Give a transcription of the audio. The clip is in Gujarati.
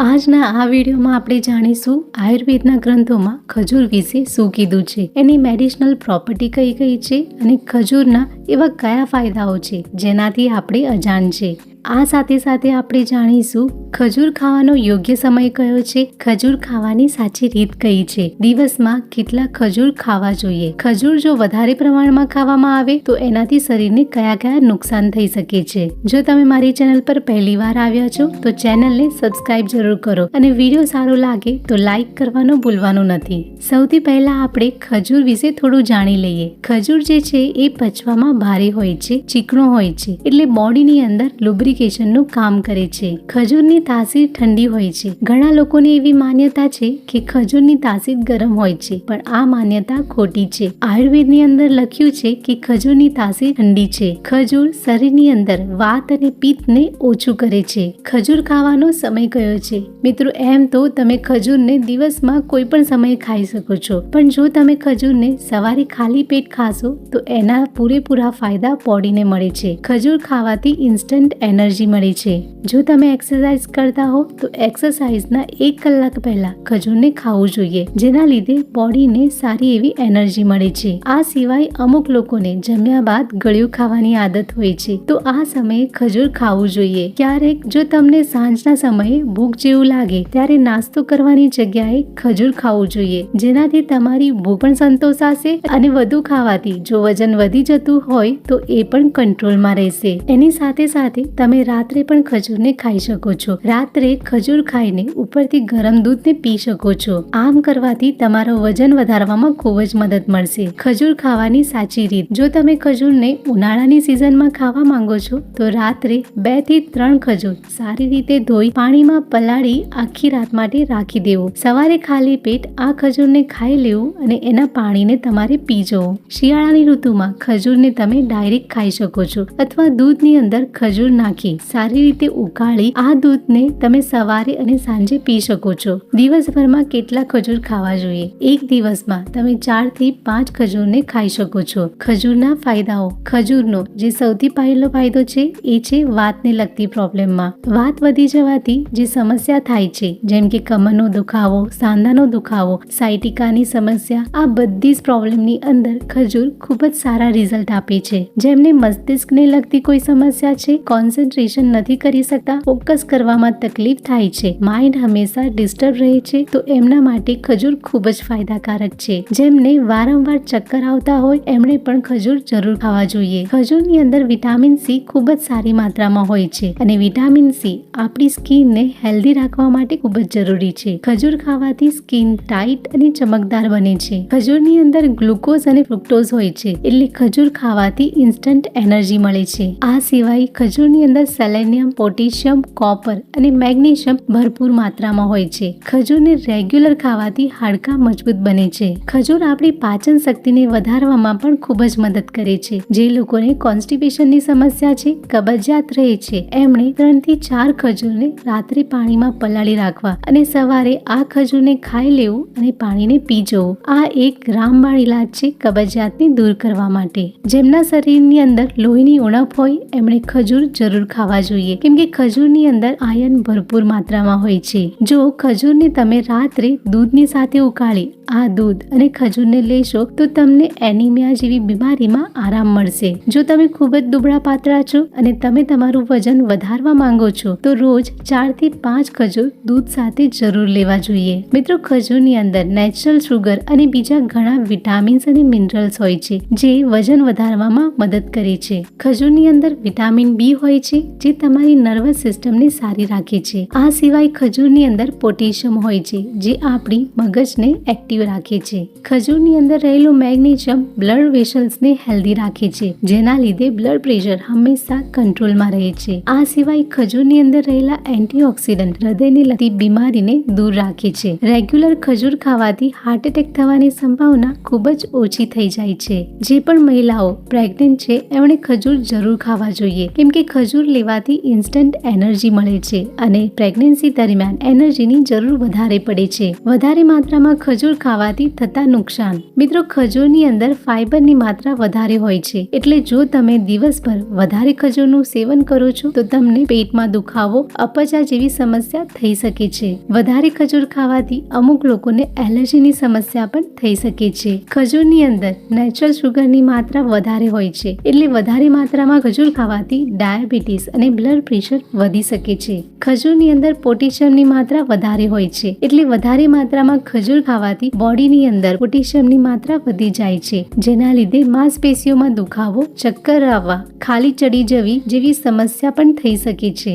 આજના આ વિડીયોમાં આપણે જાણીશું આયુર્વેદના ગ્રંથોમાં ખજૂર વિશે શું કીધું છે, એની મેડિસિનલ પ્રોપર્ટી કઈ કઈ છે અને ખજૂરના એવા કયા ફાયદાઓ છે જેનાથી આપણે અજાણ છે. આ સાથે સાથે આપણે જાણીશું ખજૂર ખાવાનો યોગ્ય સમય કયો છે, ખજૂર ખાવાની સાચી રીત કઈ છે, દિવસમાં કેટલા ખજૂર ખાવા જોઈએ, ખજૂર જો વધારે પ્રમાણમાં ખાવામાં આવે તો એનાથી શરીરને કયા કયા નુકસાન થઈ શકે છે. જો તમે મારી ચેનલ પર પહેલી વાર આવ્યા છો તો ચેનલને સબસ્ક્રાઇબ જરૂર કરો અને વિડીયો સારો લાગે તો લાઈક કરવાનું ભૂલવાનું નથી. સૌથી પહેલા આપણે ખજૂર વિશે થોડું જાણી લઈએ. ખજૂર જે છે એ પચવામાં ભારે હોય છે, ચીકણો હોય છે, એટલે બોડીની અંદર નું કામ કરે છે. ખજૂરની તાસીર ઠંડી હોય છે. ઘણા લોકોને એવી માન્યતા છે કે ખજૂરની તાસીર ગરમ હોય છે, પણ આ માન્યતા ખોટી છે. આયુર્વેદની અંદર લખ્યું છે કે ખજૂરની તાસીર ઠંડી છે. ખજૂર શરીરની અંદર વાત અને પિત્તને ઓછું કરે છે. ખજૂર ખાવાનો સમય કયો છે? મિત્રો, એમ તો તમે ખજૂરને દિવસમાં કોઈ પણ સમયે ખાઈ શકો છો, પણ જો તમે ખજૂરને સવારે ખાલી પેટ ખાશો તો એના પૂરેપૂરા ફાયદા બોડીને મળે છે. ખજૂર ખાવાથી ઇન્સ્ટન્ટ એનર્જી મળે છે. જો તમે એક્સરસાઇઝ કરતા હો તો એક્સરસાઇઝના 1 કલાક પહેલા ખજૂરને ખાવું જોઈએ, જેના લીધે બોડીને સારી એવી એનર્જી મળે છે. આ સિવાય અમુક લોકોને જમ્યા બાદ ગળ્યું ખાવાની આદત હોય છે, તો આ સમયે ખજૂર ખાવું જોઈએ. ક્યારેક જો તમને સાંજના સમયે ભૂખ જેવું લાગે ત્યારે નાસ્તો કરવાની જગ્યાએ ખજૂર ખાવું જોઈએ, જેનાથી તમારી ભૂખ પણ સંતોષાશે અને વધુ ખાવાથી જો વજન વધી જતું હોય તો એ પણ કંટ્રોલમાં રહેશે. એની સાથે સાથે તમે રાત્રે પણ ખજૂરને ખાઈ શકો છો. રાત્રે ખજૂર ખાઈને ઉપરથી ગરમ દૂધને પી શકો છો. આમ કરવાથી તમારો વજન વધારવામાં ખૂબ જ મદદ મળશે. ખજૂર ખાવાની સાચી રીત. જો તમે ખજૂરને ઉનાળાની સિઝનમાં ખાવા માંગો છો તો રાત્રે 2 થી 3 ખજૂર સારી રીતે ધોઈ પાણીમાં પલાળી આખી રાત માટે રાખી દેવું. સવારે ખાલી પેટ આ ખજૂરને ખાઈ લેવું અને એના પાણીને તમારે પી જવું. શિયાળાની ઋતુમાં ખજૂરને તમે ડાયરેક્ટ ખાઈ શકો છો અથવા દૂધની અંદર ખજૂર નાખી સારી રીતે ઉકાળી આ દૂધને તમે સવારે અને સાંજે પી શકો છો. દિવસભરમાં કેટલા ખજૂર ખાવા જોઈએ? એક દિવસમાં તમે 4 થી 5 ખજૂરને ખાઈ શકો છો. ખજૂરના ફાયદાઓ. ખજૂરનો જે સૌથી પહેલો ફાયદો છે એ છે વાતને લગતી પ્રોબ્લેમમાં. વાત વધી જવાથી જે સમસ્યા થાય છે, જેમ કે કમરનો દુખાવો, સાંધાનો દુખાવો, સાયટિકાની સમસ્યા, આ બધી જ પ્રોબ્લેમની અંદર ખજૂર ખૂબ જ સારા રિઝલ્ટ આપે છે. જેમને મસ્તિષ્કને લગતી કોઈ સમસ્યા છે, કોન્સન્ટ્રેશન નથી કરી શકતા, ફોકસ કરવામાં તકલીફ થાય છે, માઇન્ડ હંમેશા ડિસ્ટર્બ રહે છે, તો એમના માટે ખજૂર ખૂબ જ ફાયદાકારક છે. જેમને વારંવાર ચક્કર આવતા હોય એમણે પણ ખજૂર જરૂર ખાવા જોઈએ. ખજૂરની અંદર વિટામિન સી ખૂબ જ સારી માત્રામાં હોય છે અને વિટામિન સી આપણી સ્કિનને હેલ્ધી રાખવા માટે ખૂબ જ જરૂરી છે. ખજૂર ખાવાથી સ્કિન ટાઇટ અને ચમકદાર બને છે. ખજૂરની અંદર ગ્લુકોઝ અને ફ્રુક્ટોઝ હોય છે, એટલે ખજૂર ખાવાથી ઇન્સ્ટન્ટ એનર્જી મળે છે. આ સિવાય ખજૂરની અંદર સેલેનિયમ, પોટેશિયમ, કોપર અને મેગ્નેશિયમ ભરપૂર માત્રામાં હોય છે. ખજૂરને રેગ્યુલર ખાવાથી હાડકાં મજબૂત બને છે. ખજૂર આપણી પાચન શક્તિને વધારવામાં પણ ખૂબ જ મદદ કરે છે. જે લોકોને કોન્સ્ટિપેશનની સમસ્યા છે, કબજિયાત રહે છે, એમણે 3 થી 4 ખજૂરને રાત્રે પાણીમાં પલાળી રાખવા અને સવારે આ ખજૂરને ખાઈ લેવું અને પાણીને પી જવું. આ એક રામબાણ ઇલાજ છે કબજિયાતને દૂર કરવા માટે. જેમના શરીરની અંદર લોહીની ઉણપ હોય એમણે ખજૂર જરૂર ખાવા જોઈએ, કેમ કે ખજૂરની અંદર આયર્ન ભરપૂર માત્રામાં હોય છે. જો ખજૂરને તમે રાત્રે દૂધની સાથે ઉકાળી આ દૂધ અને ખજૂરને લેશો તો તમને એનિમિયા જેવી બીમારીમાં આરામ મળશે. જો તમે ખૂબ જ દુબળા પાતળા છો અને તમે તમારું વજન વધારવા માંગો છો તો રોજ 4 થી 5 ખજૂર દૂધ સાથે જરૂર લેવા જોઈએ. મિત્રો, ખજૂરની અંદર નેચરલ સુગર અને બીજા ઘણા વિટામિન્સ અને મિનરલ્સ હોય છે જે વજન વધારવામાં મદદ કરે છે. ખજૂરની અંદર વિટામિન બી હોય છે જે તમારી નર્વસ સિસ્ટમને સારી રાખે છે. આ સિવાય ખજૂરની અંદર પોટેશિયમ હોય છે જે આપણી મગજને એક્ટિવ રાખે છે. ખજૂરની અંદર રહેલું મેગ્નેશિયમ બ્લડ વેસલ્સને હેલ્ધી રાખે છે, જેના લીધે બ્લડ પ્રેશર હંમેશા કંટ્રોલમાં રહે છે. આ સિવાય ખજૂરની અંદર રહેલા એન્ટીઓક્સિડન્ટ હૃદયને લગતી બીમારીને દૂર રાખે છે. રેગ્યુલર ખજૂર ખાવાથી હાર્ટ એટેક થવાની સંભાવના ખૂબ જ ઓછી થઈ જાય છે. જે પણ મહિલાઓ પ્રેગ્નન્ટ છે એમણે ખજૂર જરૂર ખાવા જોઈએ, કેમ કે ખજૂર ખજૂર લેવાથી ઇન્સ્ટન્ટ એનર્જી મળે છે અને પ્રેગ્નન્સી દરમિયાન એનર્જીની જરૂર વધારે પડે છે. વધારે માત્રામાં ખજૂર ખાવાથી થતા નુકસાન. મિત્રો, ખજૂરની અંદર ફાઇબરની માત્રા વધારે હોય છે, એટલે જો તમે દિવસભર વધારે ખજૂરનું સેવન કરો છો તો તમને પેટમાં દુખાવો, અપચા જેવી સમસ્યા થઈ શકે છે. વધારે ખજૂર ખાવાથી અમુક લોકોને એલર્જીની સમસ્યા પણ થઈ શકે છે. ખજૂરની અંદર નેચરલ શુગરની માત્રા વધારે હોય છે, એટલે વધારે માત્રામાં ખજૂર ખાવાથી ડાયાબિટીસ અને બ્લડ પ્રેશર વધી શકે છે. ખજૂરની અંદર પોટેશિયમની માત્રા વધારે હોય છે, એટલે વધારે માત્રામાં ખજૂર ખાવાથી બોડીની અંદર પોટેશિયમની માત્રા વધી જાય છે, જેના લીધે માંસપેશીઓમાં દુખાવો, ચક્કર આવવા, ખાલી ચડી જવી જેવી સમસ્યા પણ થઈ શકે છે.